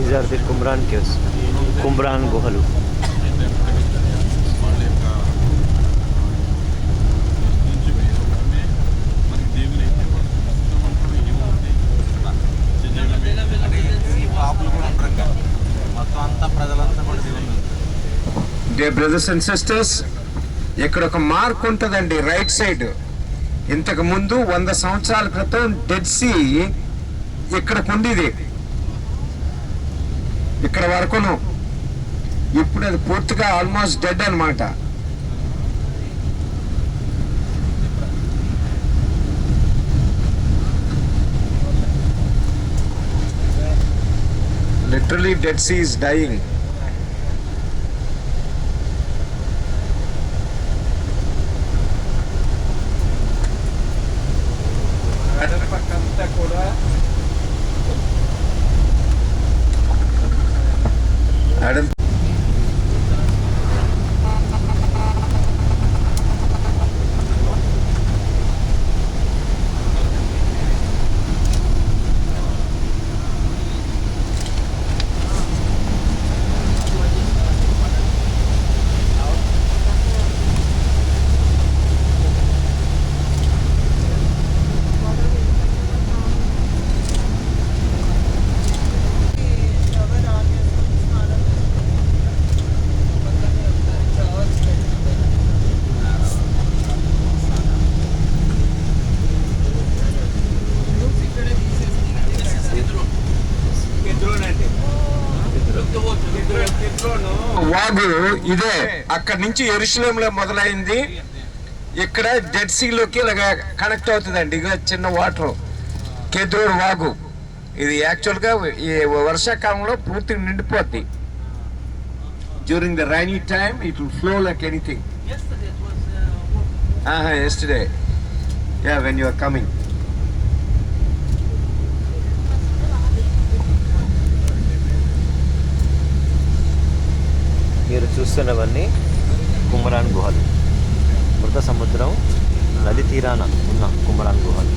These are the Qumran caves, Qumran గుహలు. Dear brothers and sisters, ఇక్కడ ఒక mark ఉంటుందండి రైట్ సైడ్. ఇంతకు ముందు 100 సంవత్సరాల క్రితం డెడ్ సీ ఇక్కడికి ఉండేది, ఇక్కడ వరకును. ఇప్పుడు అది పూర్తిగా ఆల్మోస్ట్ డెడ్ అనమాట. Literally dead sea is dying. కూడా వాగు ఇదే అక్కడి నుంచి యెరూషలేములో మొదలైంది. ఇక్కడ డెడ్ సీలోకి ఇలాగ కనెక్ట్ అవుతుందండి. ఇక చిన్న వాటర్ కెద్రోడ్ వాగు. ఇది యాక్చువల్గా ఈ వర్షాకాలంలో పూర్తిగా నిండిపోద్ది. During the rainy time it will flow like anything. yesterday, yeah, when you are coming. మీరు చూస్తున్నవన్నీ కుమరాన్ గుహలు. మృత సముద్రం నది తీరాన ఉన్న కుమరాన్ గుహలు.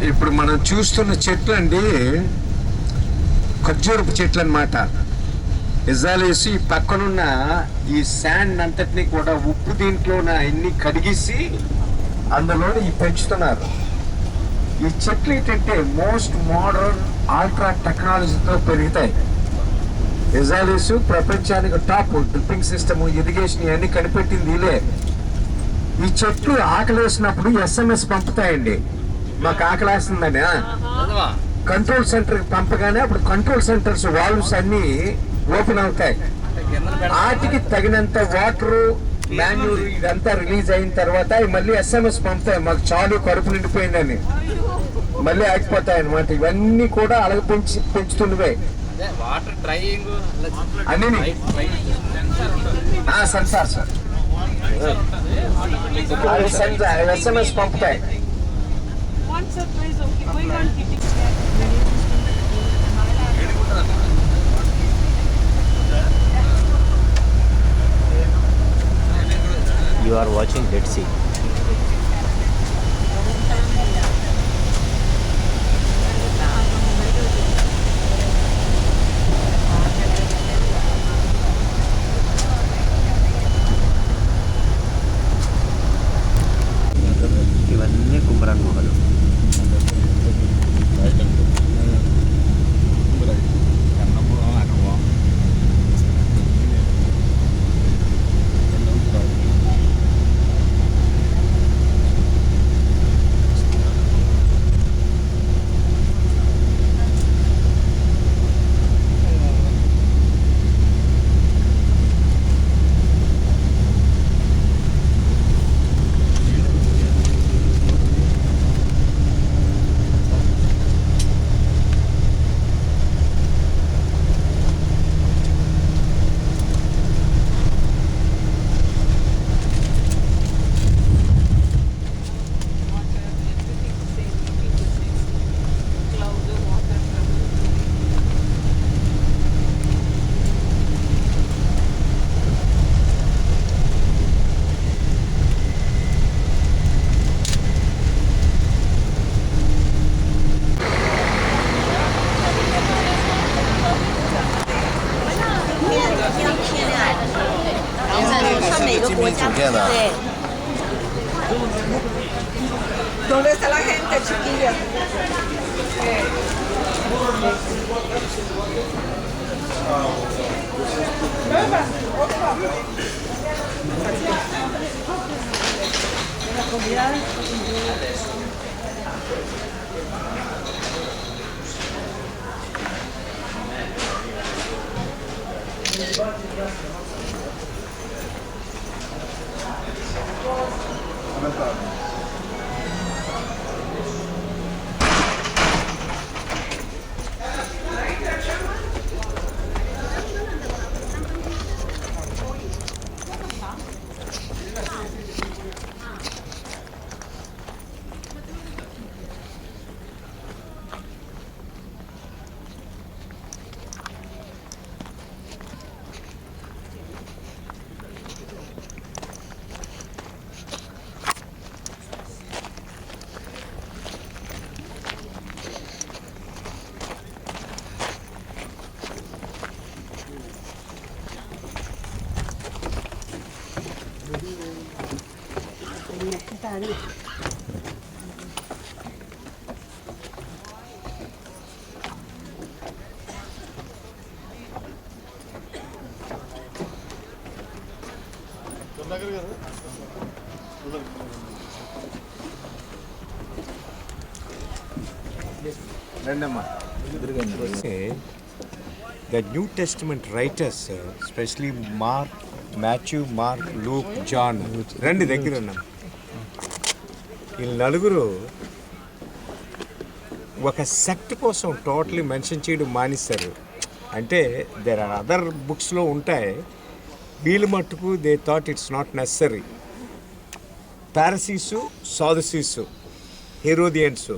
ఇప్పుడు మనం చూస్తున్న చెట్లు అండి ఖర్జూరపు చెట్లు అనమాట. ఇజ్రాయల్ వేసి పక్కనున్న ఈ శాండ్ అంతటినీ కూడా ఉప్పు దీంట్లో ఎన్ని కడిగేసి అందులో పెంచుతున్నారు. ఈ చెట్లు ఏంటంటే మోస్ట్ మోడర్న్ అల్ట్రా టెక్నాలజీతో పెరుగుతాయి. ఇజ్రాయల్ వేసి ప్రపంచానికి టాప్ డ్రిప్పింగ్ సిస్టమ్, ఇరిగేషన్ ఇవన్నీ కనిపెట్టింది ఇలే. ఈ చెట్లు ఆకలి వేసినప్పుడు SMS పంపుతాయండి, మాకు ఆకలేస్తుందని. కంట్రోల్ సెంటర్ పంపగానే అప్పుడు కంట్రోల్ సెంటర్స్ వాల్వ్స్ అన్ని ఓపెన్ అవుతాయి. వాటికి తగినంత వాటర్, మాన్యూర్ ఇదంతా రిలీజ్ అయిన తర్వాత మళ్ళీ SMS పంపుతాయి, మాకు చాలు కడుపు నిండిపోయిందని. మళ్ళీ ఆగిపోతాయి అన్నమాట. ఇవన్నీ కూడా అలాగ పెంచుతున్నవే అన్ని సెన్సార్ సార్. SMS పంపుతాయి. You are watching Dead Sea. ఇవన్నీ కుమరాన్ గుహలు. 看每个国家对。¿Dónde está la gente, chiquilla? The New Testament writers, especially Mark, Matthew, Mark, Luke, John, రెండు దగ్గర ఉన్నాం. వీళ్ళు నలుగురు ఒక సెక్ట్ కోసం టోటలీ మెన్షన్ చేయడం మానేస్తారు. అంటే దేర్ ఆర్ అదర్ బుక్స్లో ఉంటాయి, వీళ్ళు మట్టుకు they thought it's not necessary. Pharisees, Sadducees, Herodians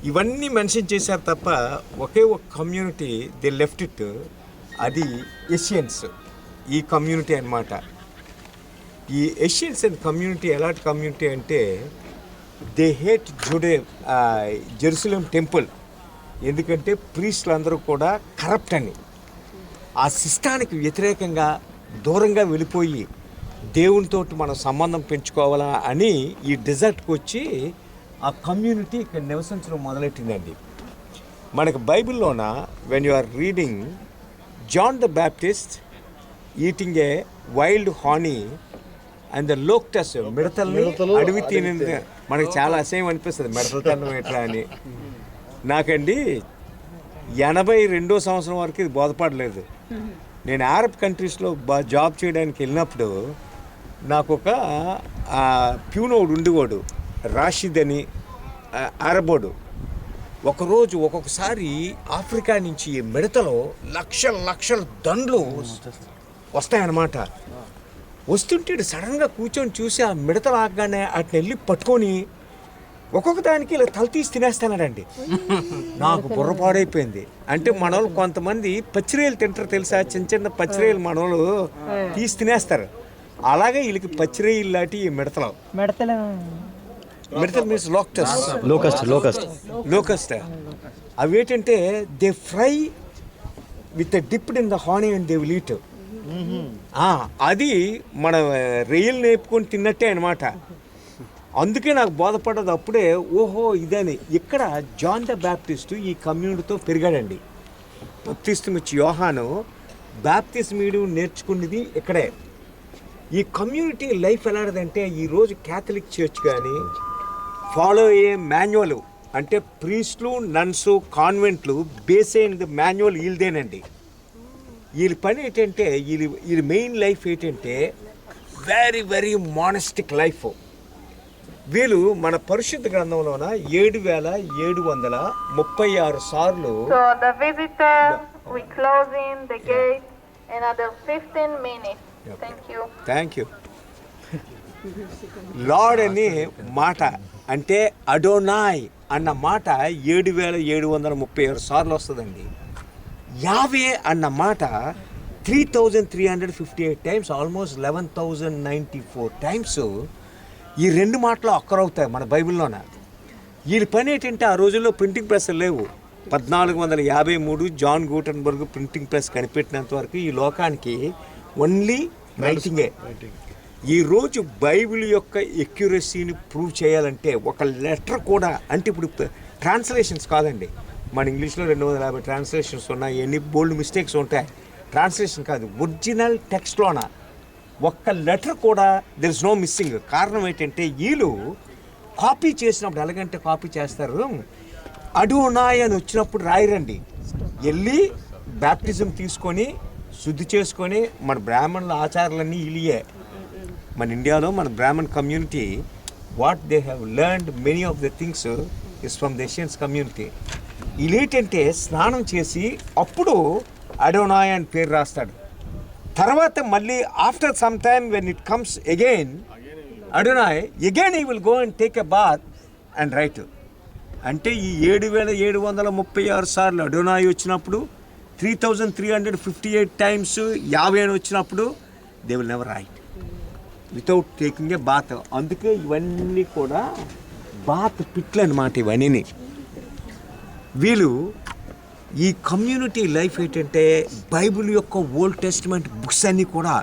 ఇవన్నీ మెన్షన్ చేశారు తప్ప ఒకే ఒక కమ్యూనిటీ దే లెఫ్ట్ ఇట్, అది ఏషియన్స్. ఈ కమ్యూనిటీ అన్నమాట. ఈ ఏషియన్స్ అండ్ కమ్యూనిటీ ఎలాంటి కమ్యూనిటీ అంటే దే హేట్ జెరూసలేం టెంపుల్. ఎందుకంటే ప్రీస్టులు అందరూ కూడా కరప్ట్ అని, ఆ సిస్టానికి వ్యతిరేకంగా దూరంగా వెళ్ళిపోయి దేవునితో మనం సంబంధం పెంచుకోవాలా అని ఈ డెజర్ట్కి వచ్చి ఆ కమ్యూనిటీ ఇక్కడ నివసించడం మొదలెట్టిందండి. మనకు బైబిల్లోన when you are reading John the Baptist eating a wild honey and the locusts, మిడతల్ని అడవి తినేది. మనకు చాలా అసహ్యం అనిపిస్తుంది మిడతలు తినడం ఎట్లా అని. నాకండి 82వ సంవత్సరం వరకు ఇది బోధపడలేదు. నేను అరబ్ కంట్రీస్లో జాబ్ చేయడానికి వెళ్ళినప్పుడు నాకు ఒక ప్యూనోడు ఉండేవాడు, రాషిద్ అని, అరబోడు. ఒకరోజు ఒక్కొక్కసారి ఆఫ్రికా నుంచి మిడతలో లక్షల దండ్లు వస్తాయన్నమాట. వస్తుంటే సడన్గా కూర్చొని చూసి ఆ మిడతలు ఆగగానే వాటిని వెళ్ళి పట్టుకొని ఒక్కొక్క దానికి ఇలా తల తీసి తినేస్తానండి. నాకు బుర్ర పాడైపోయింది. అంటే మనోళ్ళు కొంతమంది పచ్చిరేలు తింటారు తెలుసా, చిన్న పచ్చిరేలు మనోళ్ళు తీసి తినేస్తారు. అలాగే వీళ్ళకి పచ్చిరేలు లాంటి మిడతలు మీన్స్ లోకస్ట్. అవి ఏంటంటే they fry with dipped in the honey and they will eat. అది మన రొయ్యలు నేర్పుకొని తిన్నట్టే అనమాట. అందుకే నాకు బోధపడ్డది అప్పుడే, ఓహో ఇదని. ఇక్కడ జాన్ ద బ్యాప్టిస్ట్ ఈ కమ్యూనిటీతో పెరిగాడండి. బాప్తిస్మం యోహాను బాప్తిస్మీడు నేర్చుకున్నది ఇక్కడే. ఈ కమ్యూనిటీ లైఫ్ ఎలాంటిదంటే ఈరోజు క్యాథలిక్ చర్చ్ కానీ ఫాలో అయ్యే మాన్యువల్, అంటే ప్రీస్టులు, నన్స్, కాన్వెంట్లు బేస్ అయిన మాన్యువల్ వీళ్ళదేనండి. వీళ్ళ పని ఏంటంటే వీళ్ళ మెయిన్ లైఫ్ ఏంటంటే వెరీ మానస్టిక్ లైఫ్. వీళ్ళు మన పరిశుద్ధ గ్రంథంలోన 7736 సార్లు థ్యాంక్ యూ లార్డ్ అని మాట, అంటే అడోనాయ్ అన్న మాట 7736 సార్లు వస్తుందండి. యావే అన్న మాట 3358 టైమ్స్, ఆల్మోస్ట్ 11,094 టైమ్స్ ఈ రెండు మాటలు అక్కరవుతాయి మన బైబిల్లోన. వీళ్ళ పని ఏంటంటే ఆ రోజుల్లో ప్రింటింగ్ ప్రెస్లు లేవు. 1453 జాన్ గూటన్బర్గ్ ప్రింటింగ్ ప్రెస్ కనిపెట్టినంత వరకు ఈ లోకానికి ఓన్లీ రైటింగే. ఈరోజు బైబిల్ యొక్క ఎక్యురసీని ప్రూవ్ చేయాలంటే ఒక లెటర్ కూడా, అంటే ఇప్పుడు ట్రాన్స్లేషన్స్ కాదండి, మన ఇంగ్లీష్లో 250 ట్రాన్స్లేషన్స్ ఉన్నాయి, ఎన్ని బోల్డ్ మిస్టేక్స్ ఉంటాయి. ట్రాన్స్లేషన్ కాదు, ఒరిజినల్ టెక్స్ట్లోన ఒక్క లెటర్ కూడా దెర్ ఇస్ నో మిస్సింగ్. కారణం ఏంటంటే వీళ్ళు కాపీ చేసినప్పుడు ఎలాగంటే కాపీ చేస్తారు, అడోనాయ్ అని వచ్చినప్పుడు రాయరండి, వెళ్ళి బ్యాప్టిజం తీసుకొని శుద్ధి చేసుకొని, మన బ్రాహ్మణుల ఆచారాలన్నీ ఇలియే. మన ఇండియాలో మన Brahmin community what they have learned many of the things is from the Essenes community. వీళ్ళేంటంటే స్నానం చేసి అప్పుడు అడోనాయ్ అని పేరు రాస్తాడు. తర్వాత మళ్ళీ after some time when it comes again Adonai, again he will go and take a bath and write. అంటే ఈ 7736 సార్లు అడోనాయ్ వచ్చినప్పుడు, 3358 టైమ్స్ యావే వచ్చినప్పుడు they will never write without taking a bath. అందుకే ఇవన్నీ కూడా బాత్ పిట్లు అన్నమాట ఇవన్నీ. వీళ్ళు ఈ కమ్యూనిటీ లైఫ్ ఏంటంటే బైబిల్ యొక్క ఓల్డ్ టెస్టిమెంట్ బుక్స్ అన్నీ కూడా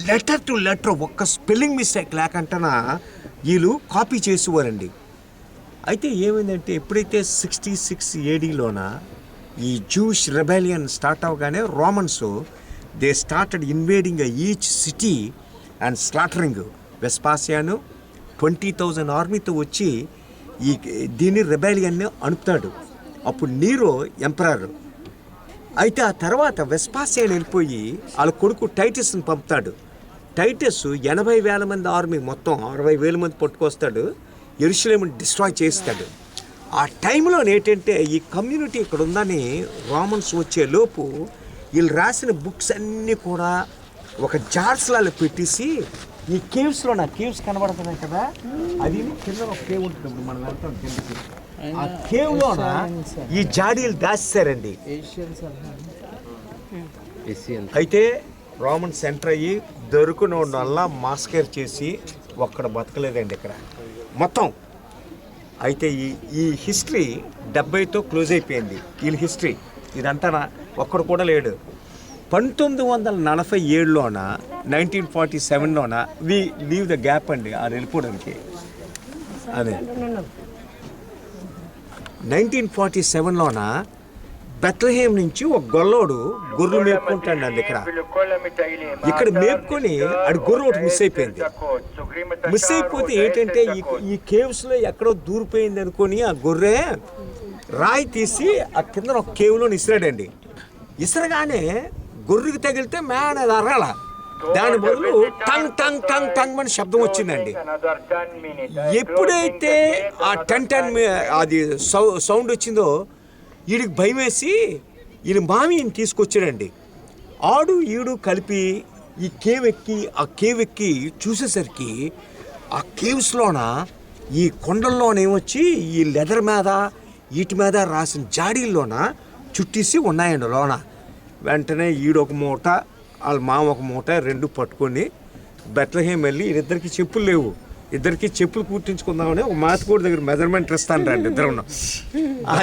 లెటర్ టు లెటర్ ఒక్క స్పెల్లింగ్ మిస్టేక్ లేకుండా వీళ్ళు కాపీ చేసేవారండి. అయితే ఏమైందంటే ఎప్పుడైతే 66 ADలోన ఈ జూష్ రెబెలియన్ స్టార్ట్ అవగానే Romans they started invading each city and slaughtering. Vespasian 20,000 ఆర్మీతో వచ్చి దీన్ని రెబెలియన్ని అణుపుతాడు. అప్పుడు నీరో ఎంపరర్. అయితే ఆ తర్వాత వెస్పాసియాన్ వెళ్ళిపోయి వాళ్ళ కొడుకు టైటస్ని పంపుతాడు. టైటస్ 80,000 మంది ఆర్మీ, మొత్తం 60,000 మంది పట్టుకొస్తాడు, యెరూషలేముని డిస్ట్రాయ్ చేస్తాడు. ఆ టైంలో ఏంటంటే ఈ కమ్యూనిటీ ఇక్కడ ఉందని రోమన్స్ వచ్చే లోపు వీళ్ళు రాసిన బుక్స్ అన్నీ కూడా ఒక జార్స్లలో పెట్టేసి ఈ కేవ్స్లో, నా కేవ్స్ కనబడుతున్నాయి కదా, అది కింద ఒక కేవ్ ఉంటుంది, మనం వెళ్తాం కిందకి. ఆ కేవ్లోన ఈ జాడీలు దాచేశారండి. అయితే రోమన్స్ ఎంటర్ అయ్యి దొరుకున వల్ల మాస్కేర్ చేసి ఒక్కడ బతకలేదండి ఇక్కడ మొత్తం. అయితే ఈ హిస్టరీ 70తో క్లోజ్ అయిపోయింది. వీళ్ళ హిస్టరీ ఇదంతా ఒక్కడు కూడా లేడు. 1947లోన 1947లోన వి లీవ్ ద గ్యాప్ అండి, అది వెళ్ళిపోవడానికి. అదే 1947లోన బెత్లహేమ్ నుంచి ఒక గొల్లోడు గొర్రెలు మేపుకుంటాడు అండి. ఇక్కడ మేపుకొని అది గొర్రె ఒకటి మిస్ అయిపోయింది. మిస్ అయిపోతే ఏంటంటే ఈ కేవ్స్లో ఎక్కడో దూరిపోయింది అనుకొని ఆ గొర్రె రాయి తీసి ఆ కింద ఒక కేవ్లో ఇసిరాడండి. ఇసరగానే గొర్రెకి తగిలితే మేడ అది అరగాల, దాని బదులు టంగ్ టంగ్ టంగ్ టంగ్ అని శబ్దం వచ్చిందండి. ఎప్పుడైతే ఆ టన్ టన్ అది సౌండ్ వచ్చిందో వీడికి భయం వేసి ఈయన మామిని తీసుకొచ్చాడండి. ఆడు ఈడు కలిపి ఈ కేవ్ ఎక్కి చూసేసరికి ఆ కేవ్స్లోన ఈ కొండల్లోనేమొచ్చి ఈ లెదర్ మీద వీటి మీద రాసిన జాడీల్లోన చుట్టేసి ఉన్నాయండి లోన. వెంటనే ఈడొక మూట వాళ్ళ మామ ఒక మూట, రెండు పట్టుకొని బెత్లహేమ్ వెళ్ళి వీరిద్దరికి చెప్పులు లేవు, ఇద్దరికి చెప్పులు కుట్టించుకుందామని ఒక మాతకోడి దగ్గర మెజర్మెంట్ ఇస్తాను రండి ఇద్దరు. ఆ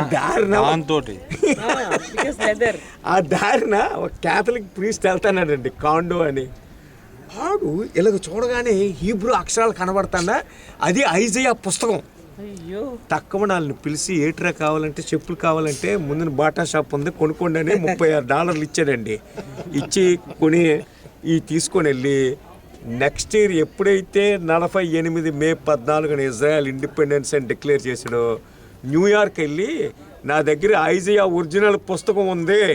దారిన ఒక క్యాథలిక్ ప్రీస్ట్ వెళ్తానండి కాండో అని. ఆడు ఇలాగ చూడగానే హీబ్రూ అక్షరాలు కనబడతాడా, అది ఐజయా పుస్తకం. తక్కువ వాళ్ళని పిలిచి ఏట్రా కావాలంటే చెప్పులు కావాలంటే ముందు బాటా షాప్ ఉంది కొనుక్కోండి అని $36 ఇచ్చాడండి. ఇచ్చి కొని తీసుకొని వెళ్ళి నెక్స్ట్ ఇయర్ ఎప్పుడైతే 48 మే 14 ఇజ్రాయెల్ ఇండిపెండెన్స్ అని డిక్లేర్ చేసాడో న్యూయార్క్ వెళ్ళి నా దగ్గర ఐజయా ఒరిజినల్ పుస్తకం ఉంది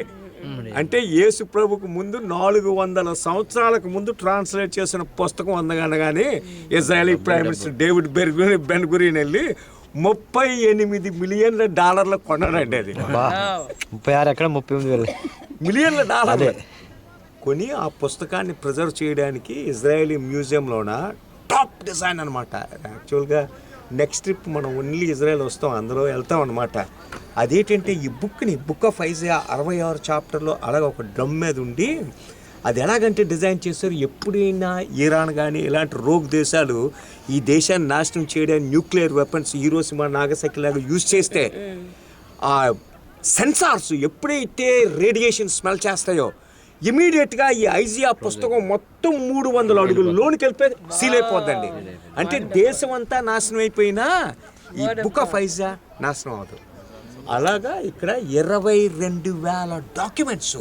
అంటే యేసు ప్రభుకు ముందు 400 సంవత్సరాలకు ముందు ట్రాన్స్లేట్ చేసిన పుస్తకం అందగానే Israeli prime minister David Ben Gurion వెళ్ళి $38 మిలియన్ల కొన్నాడండి. అది 36 ఎక్కడ 38,000 మిలియన్ల డాలర్లు కొని ఆ పుస్తకాన్ని ప్రిజర్వ్ చేయడానికి ఇజ్రాయలీ మ్యూజియంలోన టాప్ డిజైన్ అనమాట. యాక్చువల్గా నెక్స్ట్ ట్రిప్ మనం ఓన్లీ ఇజ్రాయెల్ వస్తాం, అందులో వెళ్తాం అనమాట. అదేంటంటే ఈ బుక్ ఆఫ్ ఐజయా 66 చాప్టర్లో అలాగ ఒక డ్రమ్ మీద ఉండి అది ఎలాగంటే డిజైన్ చేస్తారు, ఎప్పుడైనా ఇరాన్ కానీ ఇలాంటి రోగ్ దేశాలు ఈ దేశాన్ని నాశనం చేయడానికి న్యూక్లియర్ వెపన్స్ హీరోసిమా నాగసాకి లాగా యూజ్ చేస్తే ఆ సెన్సార్స్ ఎప్పుడైతే రేడియేషన్ స్మెల్ చేస్తాయో ఇమీడియట్గా ఈ ఐజియా పుస్తకం మొత్తం 300 అడుగులు లోనికి వెళ్ళిపోయి సీల్ అయిపోద్దండి. అంటే దేశం అంతా నాశనం అయిపోయినా ఈ బుక్ ఆఫ్ ఐజియా నాశనం అవుతుంది. అలాగా ఇక్కడ 22,000 డాక్యుమెంట్స్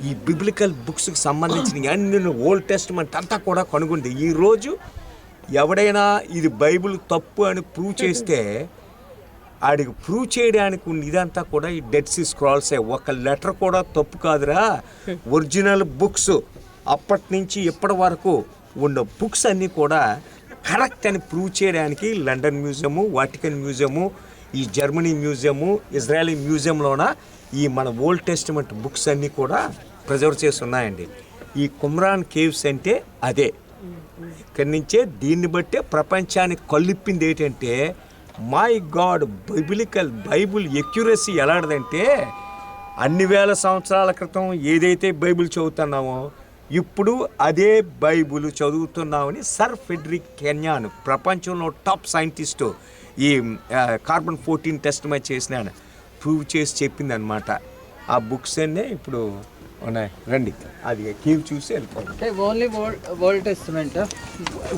ఈ బిబ్లికల్ బుక్స్కి సంబంధించిన అన్ని ఓల్డ్ టెస్ట్మెంట్ అంతా కూడా కనుగొంది. ఈరోజు ఎవడైనా ఇది బైబిల్ తప్పు అని ప్రూవ్ చేస్తే ఆడికి ప్రూవ్ చేయడానికి ఉన్న ఇదంతా కూడా ఈ డెడ్ సీ స్క్రాల్సే. ఒక లెటర్ కూడా తప్పు కాదురా. ఒరిజినల్ బుక్స్ అప్పటి నుంచి ఇప్పటి వరకు ఉన్న బుక్స్ అన్నీ కూడా కరెక్ట్ అని ప్రూవ్ చేయడానికి లండన్ మ్యూజియము, వాటికన్ మ్యూజియము, ఈ జర్మనీ మ్యూజియము, ఇజ్రాయలీ మ్యూజియంలోన ఈ మన ఓల్డ్ టెస్టిమెంట్ బుక్స్ అన్నీ కూడా ప్రిజర్వ్ చేసి ఉన్నాయండి. ఈ కుమ్రాన్ కేవ్స్ అంటే అదే. ఇక్కడి నుంచే దీన్ని బట్టే ప్రపంచానికి కళ్ళిప్పింది ఏంటంటే మై గాడ్ బైబిల్ ఎక్యురసీ ఎలాంటిదంటే అన్ని వేల సంవత్సరాల క్రితం ఏదైతే బైబిల్ చదువుతున్నామో ఇప్పుడు అదే బైబిల్ చదువుతున్నామని సర్ ఫెడ్రిక్ కెన్యాన్ ప్రపంచంలో టాప్ సైంటిస్టు ఈ కార్బన్ 14 టెస్ట్ మ్యాచ్ చేసినాను ప్రూవ్ చేసి చెప్పిందనమాట. ఆ బుక్స్ అన్నీ ఇప్పుడు ఉన్నాయి. రండి అది కేవ్ చూసి వెళ్ళిపోండి.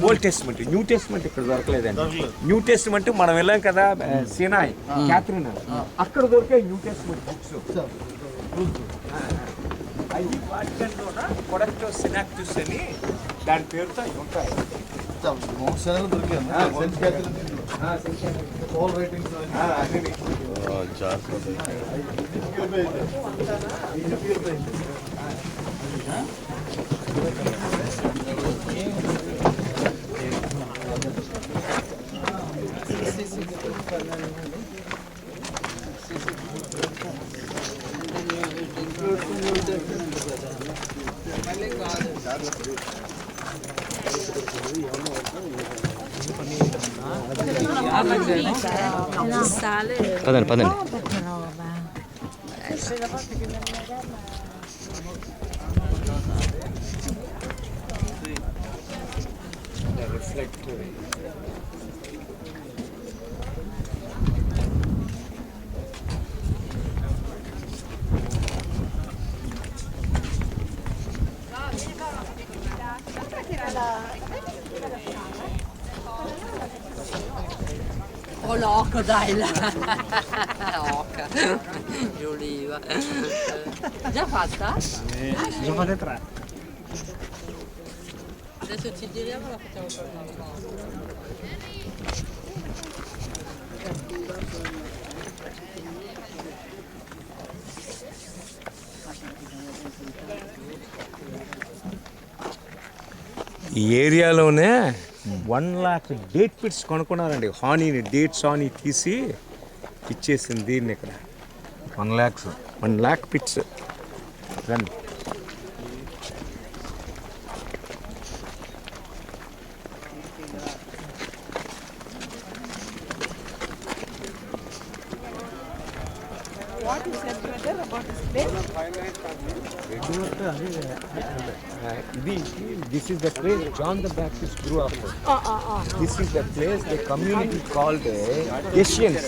ఓల్డ్ టెస్టిమెంట్ న్యూ టెస్టిమెంట్ ఇక్కడ దొరకలేదండి. న్యూ టెస్టిమెంట్ మనం వెళ్ళాం కదా సినాయ్ క్యాథరిన్, అక్కడ దొరికే న్యూ టెస్టిమెంట్ బుక్స్ అవి వాటికల్లోన కొడక్టో సినాక్టిస్ అని దాని పేరుతో అవి ఉంటాయి. పదండి. Oh, l'oca, dai là. Oca. Giuliva. Già fatta? Già fate 3. Adesso ci giriamo e la facciamo tornare. ఈ ఏరియాలోనే 1 lakh డేట్ పిట్స్ కొనుక్కున్నారండి. డేట్స్ హానీ తీసి ఇచ్చేసింది దీన్ని ఇక్కడ 1 lakh పిట్స్. రండి What you said, brother, about this place? This is the place John the Baptist grew up. This is the place the community called Asians.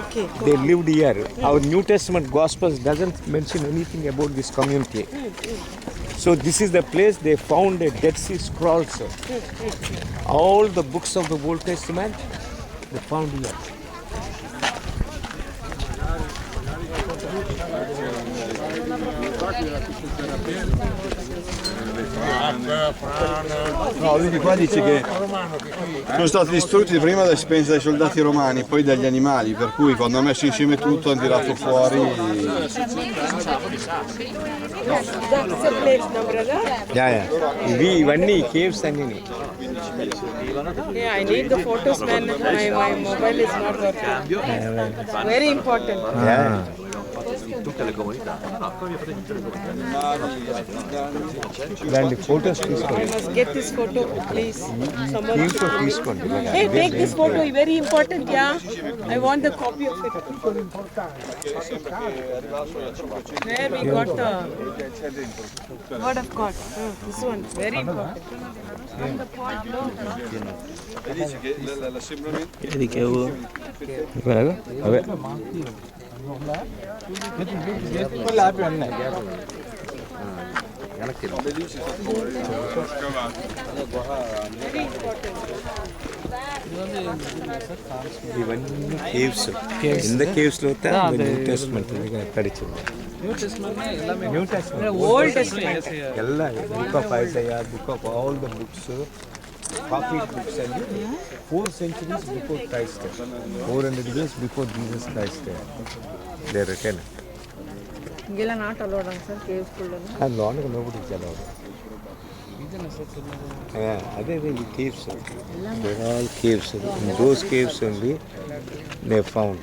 Okay. They lived here. Our New Testament Gospels doesn't mention anything about this community. So this is the place they found the Dead Sea Scrolls. All the books of the Old Testament they found here. No, lui di qua dice che sono stati distrutti prima dai soldati romani, poi dagli animali, per cui quando ha messo insieme tutto hanno tirato fuori. That's the place, no, brother? ఇవన్నీ caves అన్నీ. Yeah, I need the photos, man. My mobile is not working. Very important. Tutte le comunità. ఇలాంటి photos తీసుకోండి. I must get this photo, please. Someone. దీంట్లో తీసుకోండి. Hey, take this photo. Very important, yeah. I want the copy of it. Where we got the word of God. This one, very important. On the point, no. E dice che l'assembramento అవే వెనక్కి ఇవన్నీ caves இந்த కేవ్స్లో New Testament కడిచింది New Testament Old Testament. ಎಲ್ಲ book of Isaiah book of all the books copy books ಅಲ್ಲಿ 4 centuries before Christ 400 years before Jesus Christ they written ఇంకెలా not allowed sir cave స్కూల్లో and లోనకి nobody is allowed అదే ఈ caves they are all caves in those caves only they found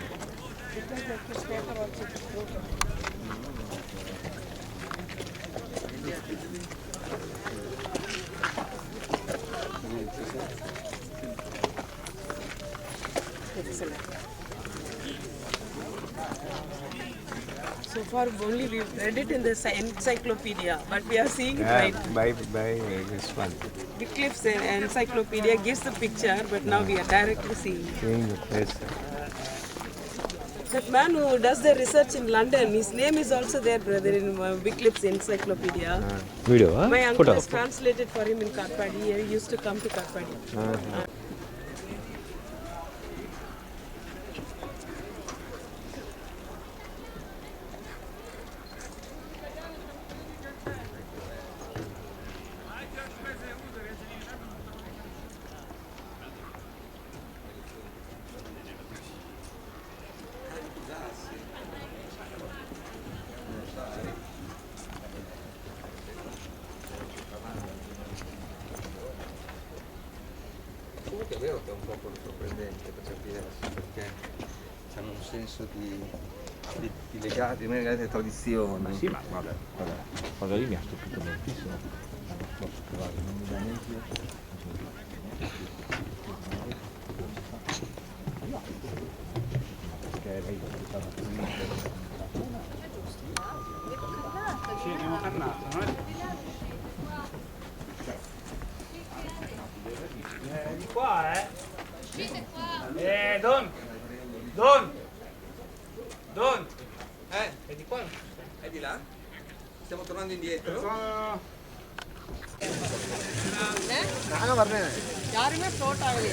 So far only we've read it in the encyclopedia, but we are seeing it right. by this one Wycliffe's encyclopedia gives the picture, but now we are directly seeing it. seeing the place That man who does the research in London, his name is also there, brother, in Wycliffe's encyclopedia. video My uncle has translated for him in Karpadi. He used to come to Karpadi. È vero che è un popolo sorprendente per certi versi, perché hanno un senso di legati, legati alle tradizioni. sì ma vabbè cosa lì mi ha stupito moltissimo non posso trovare non mi dà neanche perché lei stava sì abbiamo cannato no? Di qua È di qua? È di là? Stiamo tornando indietro? ಯಾರಿಗೂ float ಆಗಲಿ